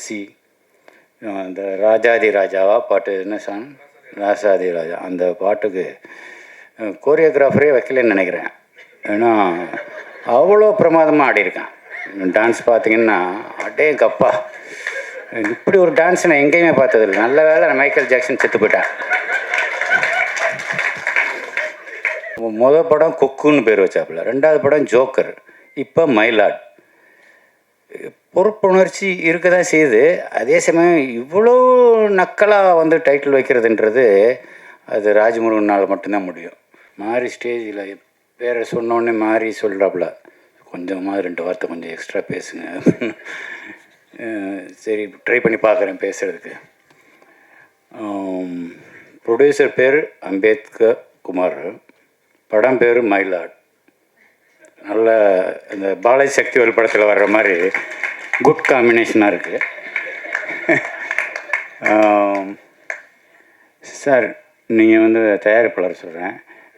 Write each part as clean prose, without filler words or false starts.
C அந்த ராஜாதி ராஜாவா பாட்டு என்ன சாங், ராசாதி ராஜா, அந்த பாட்டுக்கு கோரியோகிராஃபரே வைக்கலன்னு நினைக்கிறேன். ஏன்னா அவ்வளோ பிரமாதமாக ஆடியிருக்கேன். டான்ஸ் பார்த்தீங்கன்னா அடே கப்பா, இப்படி ஒரு டான்ஸ் நான் எங்கேயுமே பார்த்ததில்லை. நல்ல வேளை நான் மைக்கேல் ஜாக்சன் செத்து போயிட்டேன். முதல் படம் கொக்குன்னு பேர் வச்சாப்புல, ரெண்டாவது படம் ஜோக்கர், இப்போ மயிலாட். பொறுப்புணர்ச்சி இருக்க தான் செய்யுது. அதே சமயம் இவ்வளோ நக்கலாக வந்து டைட்டில் வைக்கிறதுன்றது அது ராஜ்முருகனால் மட்டும்தான் முடியும். மாறி ஸ்டேஜில் பேரை சொன்னோடனே மாறி சொல்கிறாப்புல, கொஞ்சமாக 2 வார்த்தை கொஞ்சம் எக்ஸ்ட்ரா பேசுங்க. சரி ட்ரை பண்ணி பார்க்குறேன் பேசுகிறதுக்கு. ப்ரொடியூசர் பேர் அம்பேத்கர் குமார், படம் பேர் மயிலாட். நல்ல இந்த பாலாஜி சக்திவேல் படத்தில் வர்ற மாதிரி குட் காம்பினேஷனாக இருக்குது. சார், நீங்கள் வந்து தயாரிப்பாளர் சொல்கிறேன்,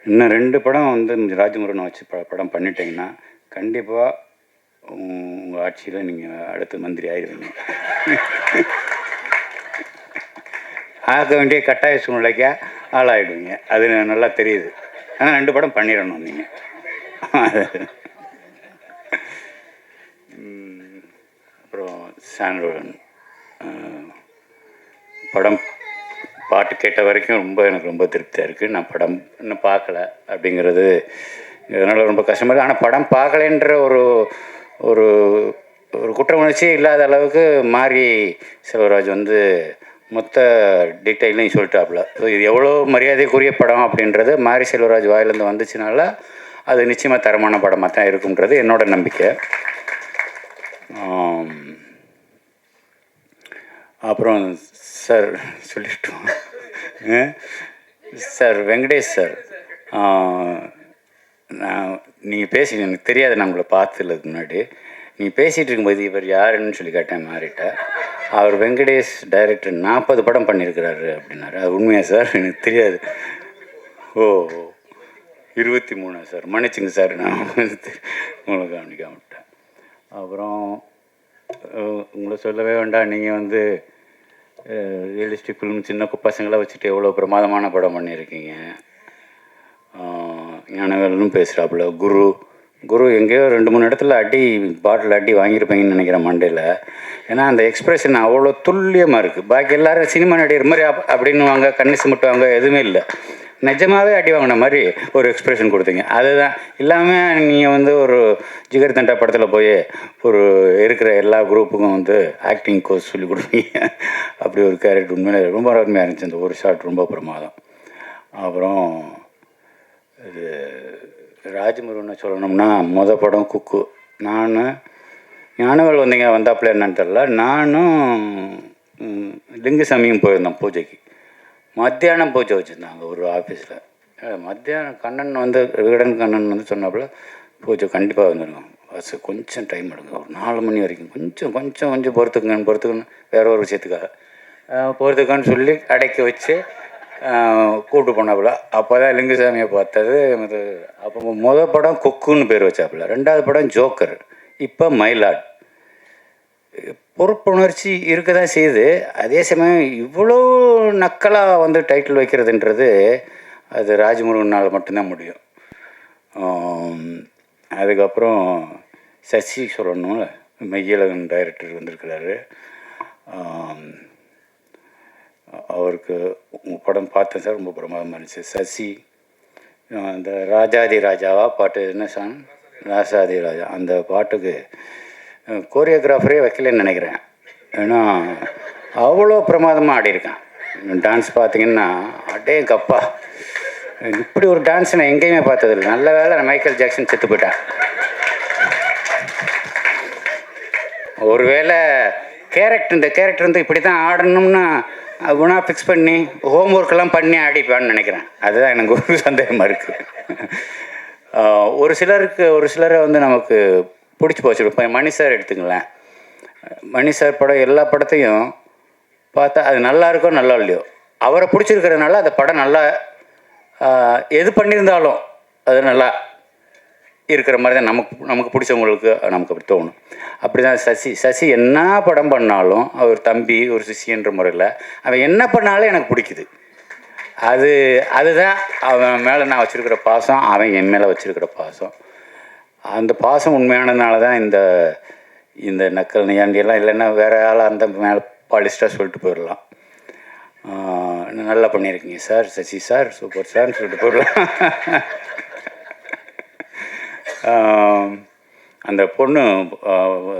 இன்னும் 2 படம் வந்து ராஜ்முருகனை வச்சு படம் பண்ணிட்டீங்கன்னா கண்டிப்பாக உங்கள் ஆட்சியில் நீங்கள் அடுத்த மந்திரி ஆயிடுவீங்க. ஆக வேண்டிய கட்டாய சூழ்நிலைக்கா ஆளாயிடுவீங்க, அது நல்லா தெரியுது. ஆனால் 2 படம் பண்ணிடணும் நீங்கள். அப்புறம் சாண்டோன் படம் பாட்டு கேட்ட வரைக்கும் எனக்கு ரொம்ப திருப்தியாக இருக்குது. நான் படம் இன்னும் பார்க்கல அப்படிங்கிறது இதனால் ரொம்ப கஷ்டமாக இருக்குது. ஆனால் படம் பார்க்கலைன்ற ஒரு ஒரு ஒரு குற்ற உணர்ச்சியே இல்லாத அளவுக்கு மாரி செல்வராஜ் வந்து மொத்த டீட்டெயிலையும் சொல்லிட்டாப்புல. ஸோ இது எவ்வளோ மரியாதைக்குரிய படம் அப்படின்றது மாரி செல்வராஜ் வாயிலேருந்து வந்துச்சுனால அது நிச்சயமாக தரமான படமாக தான் இருக்குன்றது என்னோட நம்பிக்கை. அப்புறம் சார் சொல்லிட்டோம் சார், வெங்கடேஷ் சார், நீங்கள் பேசி எனக்கு தெரியாது, நான் உங்களை பார்த்ததுக்கு முன்னாடி நீங்கள் பேசிகிட்டு இருக்கும்போது இவர் யாருன்னு சொல்லி கேட்டேன் மாறிட்ட. அவர் வெங்கடேஷ் டைரக்டர் 40 படம் பண்ணியிருக்கிறாரு அப்படின்னாரு. அது உண்மையா சார்? எனக்கு தெரியாது. ஓ 23 சார், மன்னிச்சுங்க சார், நான் உங்களுக்கு கவனிக்க விட்டேன். அப்புறம் உங்களை சொல்லவே வேண்டாம், நீங்கள் வந்து ரியலிஸ்டிக் ஃபிலிம் சின்ன பசங்களை வச்சுட்டு எவ்வளோ பிரமாதமான படம் பண்ணியிருக்கீங்க. ஞானவேலும் பேசுகிறாப்புல. குரு எங்கேயோ 2-3 இடத்துல பாட்டில் அடி வாங்கியிருப்பீங்கன்னு நினைக்கிறேன் மண்டையில். ஏன்னா அந்த எக்ஸ்ப்ரெஷன் அவ்வளோ துல்லியமாக இருக்குது. பாக்கி எல்லோரும் சினிமா நடிகர் மாதிரி அப்படின்னுவாங்க, கண்ணு சிமிட்டுவாங்க, எதுவுமே இல்லை. நிஜமாகவே அடி வாங்கின மாதிரி ஒரு எக்ஸ்ப்ரெஷன் கொடுத்தீங்க. அதுதான் இல்லாமல் நீங்கள் வந்து ஒரு ஜிகர் தண்டா படத்தில் போய் ஒரு இருக்கிற எல்லா குரூப்புக்கும் வந்து ஆக்டிங் கோர்ஸ் சொல்லி கொடுப்பீங்க. அப்படி ஒரு கேரக்டர் உண்மையிலே ரொம்ப அருமையாக இருந்துச்சு. அந்த ஒரு ஷாட் ரொம்ப பிரமாதம். அப்புறம் இது ராஜ்முருகனை சொல்லணும்னா மொதல் படம் குக்கு. நான் ஞானவேல் வந்தாப்புல என்னன்னு தெரில. நானும் லிங்குசாமியும் போயிருந்தோம் பூஜைக்கு. மத்தியானம் பூஜை வச்சுருந்தாங்க ஒரு ஆஃபீஸில். மத்தியானம் கண்ணன் வந்து விகடன் கண்ணன் வந்து சொன்னாப்புல பூஜை கண்டிப்பாக வந்துடுங்க, பஸ் கொஞ்சம் டைம் எடுங்க, ஒரு 4 மணி வரைக்கும் கொஞ்சம் பொறுத்துக்குன்னு வேற ஒரு விஷயத்துக்காக பொறுத்துக்கான்னு சொல்லி அடைக்க வச்சு கூப்பிட்டு போனாப்புல. அப்போ தான் லிங்குசாமியை பார்த்தது. அப்போ முதல் படம் கொக்குன்னு பேர் வச்சாப்புல, ரெண்டாவது படம் ஜோக்கர், இப்போ மயிலாட். பொறுப்புணர்ச்சி இருக்க தான் செய்யுது. அதே சமயம் இவ்வளோ நக்கலாக வந்து டைட்டில் வைக்கிறதுன்றது அது ராஜ்முருகனால் மட்டும்தான் முடியும். அதுக்கப்புறம் சசி சொல்லணும்ல, மெய்யழகன் டைரக்டர் வந்திருக்கிறாரு. அவருக்கு படம் பார்த்தேன் சார், ரொம்ப பிரமாதமாக இருந்துச்சு. சசி அந்த ராஜாதி ராஜாவா பாட்டு என்ன சாங், ராசாதி ராஜா, அந்த பாட்டுக்கு கோரியோகிராஃபரே வைக்கலன்னு நினைக்கிறேன். ஏன்னா அவ்வளோ பிரமாதமாக ஆடியிருக்கேன். டான்ஸ் பார்த்தீங்கன்னா அடே கப்பா, இப்படி ஒரு டான்ஸ் நான் எங்கேயுமே பார்த்ததில்லை. நல்ல வேளை நான் மைக்கேல் ஜாக்சன் செத்து போயிட்டேன். ஒருவேளை இந்த கேரக்டர் வந்து இப்படி தான் ஆடணும்னா குணா ஃபிக்ஸ் பண்ணி ஹோம் ஒர்க்கெல்லாம் பண்ணி ஆடிப்பான்னு நினைக்கிறேன். அதுதான் எனக்கு ஒரு சந்தேகமாக இருக்குது. ஒரு சிலரை வந்து நமக்கு பிடிச்சி போச்சு. இப்போ மணி சார் எடுத்துங்களேன், மணி சார் படம் எல்லா படத்தையும் பார்த்தா அது நல்லா இருக்கோ நல்லா இல்லையோ, அவரை பிடிச்சிருக்கிறதுனால அந்த படம் நல்லா எது பண்ணியிருந்தாலும் அது நல்லா இருக்கிற மாதிரி தான் நமக்கு பிடிச்சவங்களுக்கு நமக்கு அப்படி தோணும். அப்படி தான் சசி என்ன படம் பண்ணாலும் அவர் தம்பி ஒரு சிஷியன்ற முறையில் அவன் என்ன பண்ணாலும் எனக்கு பிடிக்குது. அதுதான் அவன் மேலே நான் வச்சுருக்கிற பாசம், அவன் என் மேலே வச்சுருக்கிற பாசம். அந்த பாசம் உண்மையானதுனால தான் இந்த நக்கல் நியாண்டியெல்லாம் இல்லைன்னா வேறு ஆளாக அந்த மேலே பாலிஸ்டாக சொல்லிட்டு போயிடலாம். நல்லா பண்ணியிருக்கீங்க சார், சசி சார், சூப்பர் சார்னு சொல்லிட்டு போயிடலாம். அந்த பொண்ணு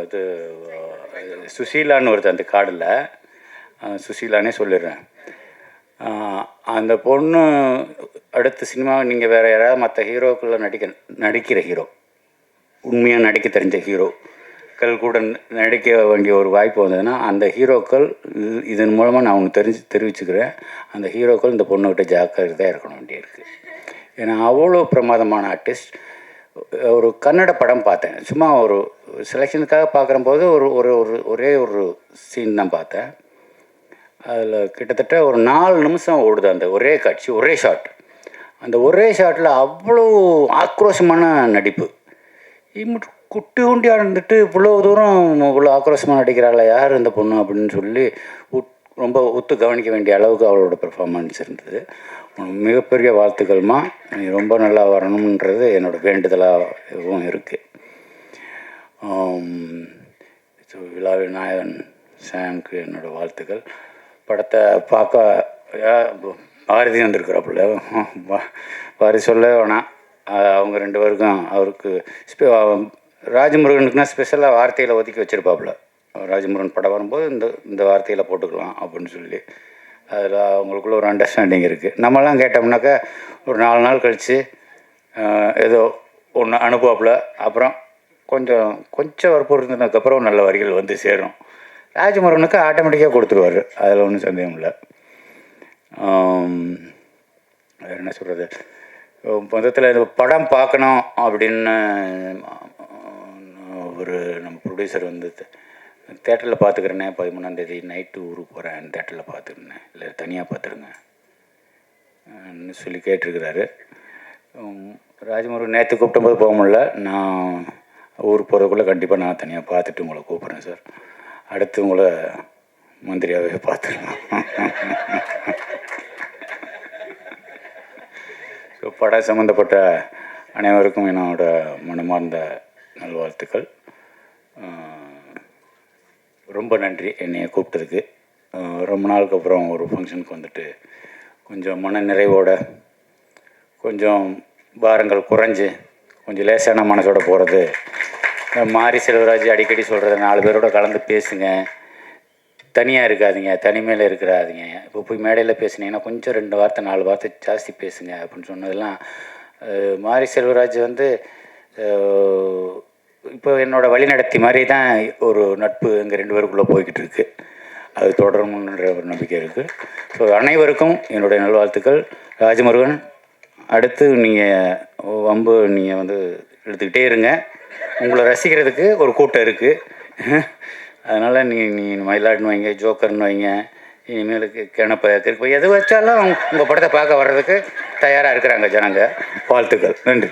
இது சுசீலான்னு வருது அந்த கார்டில், சுசீலானே சொல்லிடுறேன். அந்த பொண்ணு அடுத்த சினிமா நீங்கள் வேறு யாராவது மற்ற ஹீரோக்குள்ளே நடிக்கிற ஹீரோ, உண்மையாக நடிக்க தெரிஞ்ச ஹீரோக்கள் கூட நடிக்க வேண்டிய ஒரு வாய்ப்பு வந்ததுன்னா அந்த ஹீரோக்கள் இதன் மூலமாக நான் ஒன்று தெரிவிச்சுக்கிறேன். அந்த ஹீரோக்கள் இந்த பொண்ணுக்கிட்ட ஜாக்கிரதையாக இருக்கணும் வேண்டியிருக்கு. ஏன்னா அவ்வளோ பிரமாதமான ஆர்டிஸ்ட். ஒரு கன்னட படம் பார்த்தேன், சும்மா ஒரு செலெக்ஷனுக்காக பார்க்குறம்போது ஒரே ஒரு சீன் தான் பார்த்தேன். அதில் கிட்டத்தட்ட ஒரு 4 நிமிஷம் ஓடுது அந்த ஒரே காட்சி, ஒரே ஷாட். அந்த ஒரே ஷாட்டில் அவ்வளோ ஆக்ரோஷமான நடிப்பு. குட்டி குண்டியாக இருந்துட்டு இவ்வளோ தூரம் இவ்வளோ ஆக்ரோஷமாக நடிக்கிறாள் யார் இந்த பொண்ணு அப்படின்னு சொல்லி ரொம்ப ஒத்து கவனிக்க வேண்டிய அளவுக்கு அவளோட பெர்ஃபார்மன்ஸ் இருந்தது. மிகப்பெரிய வாழ்த்துக்கள்மா, நீ ரொம்ப நல்லா வரணுன்றது என்னோடய வேண்டுதலாகவும் இருக்குது. விழாவின் நாயகன் சாம்க்கு என்னோடய வாழ்த்துக்கள். படத்தை பார்க்க பாரதி வந்திருக்கிறாப்புல, பாரதி சொல்ல வேணாம். அவங்க 2 பேருக்கும் அவருக்கு ராஜமுருகனுக்குன்னா ஸ்பெஷலாக வார்த்தையில் ஒதுக்கி வச்சுருப்பாப்புல. ராஜமுருகன் படம் வரும்போது இந்த வார்த்தையில் போட்டுக்கலாம் அப்படின்னு சொல்லி அதில் அவங்களுக்குள்ள ஒரு அண்டர்ஸ்டாண்டிங் இருக்குது. நம்மலாம் கேட்டோம்னாக்கா ஒரு 4 நாள் கழித்து ஏதோ ஒன்று அனுப்புவாப்புல, அப்புறம் கொஞ்சம் வற்புறுத்தினதுக்கப்புறம் நல்ல வரிகள் வந்து சேரும். ராஜமுருகனுக்கு ஆட்டோமேட்டிக்காக கொடுத்துருவார், அதில் ஒன்றும் சந்தேகம் இல்லை. வேறு என்ன சொல்கிறது, மொத்தத்தில் இந்த படம் பார்க்கணும் அப்படின்னு ஒரு நம்ம ப்ரொடியூசர் வந்து தேட்டரில் பார்த்துக்கிறேன்னே 13ஆம் தேதி நைட்டு ஊருக்கு போகிறேன், தேட்டரில் பார்த்துக்கிறேன், இல்லை தனியாக பார்த்துருங்க சொல்லி கேட்டிருக்கிறாரு. ராஜமுருகன் நேற்று கூப்பிட்டும்போது போக முடியல, நான் ஊருக்கு போகிறதுக்குள்ளே கண்டிப்பாக நான் தனியாக பார்த்துட்டு உங்களை கூப்பிட்றேன் சார். அடுத்து உங்களை மந்திரியாகவே பார்த்துடலாம். ஸோ படம் சம்மந்தப்பட்ட அனைவருக்கும் என்னோட மனமார்ந்த நல்வாழ்த்துக்கள். ரொம்ப நன்றி என்னையை கூப்பிட்டதுக்கு. ரொம்ப நாளுக்கு அப்புறம் ஒரு ஃபங்க்ஷனுக்கு வந்துட்டு கொஞ்சம் மன நிறைவோட, கொஞ்சம் பாரங்கள் குறைஞ்சி, கொஞ்சம் லேசான மனசோட போகிறது. மாரி செல்வராஜ் அடிக்கடி சொல்கிறது, 4 பேரோட கலந்து பேசுங்க, தனியாக இருக்காதீங்க, தனிமையில் இருக்கிறாதீங்க. இப்போ போய் மேடையில் பேசுனீங்கன்னா கொஞ்சம் 2 வார்த்தை 4 வார்த்தை ஜாஸ்தி பேசுங்க அப்படின்னு சொன்னதெல்லாம் மாரி செல்வராஜ் வந்து இப்போ என்னோடய வழிநடத்தி மாதிரி தான் ஒரு நட்பு எங்கள் 2 பேருக்குள்ளே போய்கிட்டு இருக்குது. அது தொடரும்ன்ற ஒரு நம்பிக்கை இருக்குது. ஸோ அனைவருக்கும் என்னுடைய நல்வாழ்த்துக்கள். ராஜமுருகன், அடுத்து நீங்கள் வந்து எடுத்துக்கிட்டே இருங்க. உங்களை ரசிக்கிறதுக்கு ஒரு கூட்டம் இருக்குது. அதனால் நீ மயிலாடுன்னு வைங்க, ஜோக்கர்னு வைங்க, இனிமேலுக்கு கிணப்ப எது வச்சாலும் உங்கள் படத்தை பார்க்க வர்றதுக்கு தயாராக இருக்கிறாங்க ஜனங்க. வாழ்த்துக்கள். நன்றி.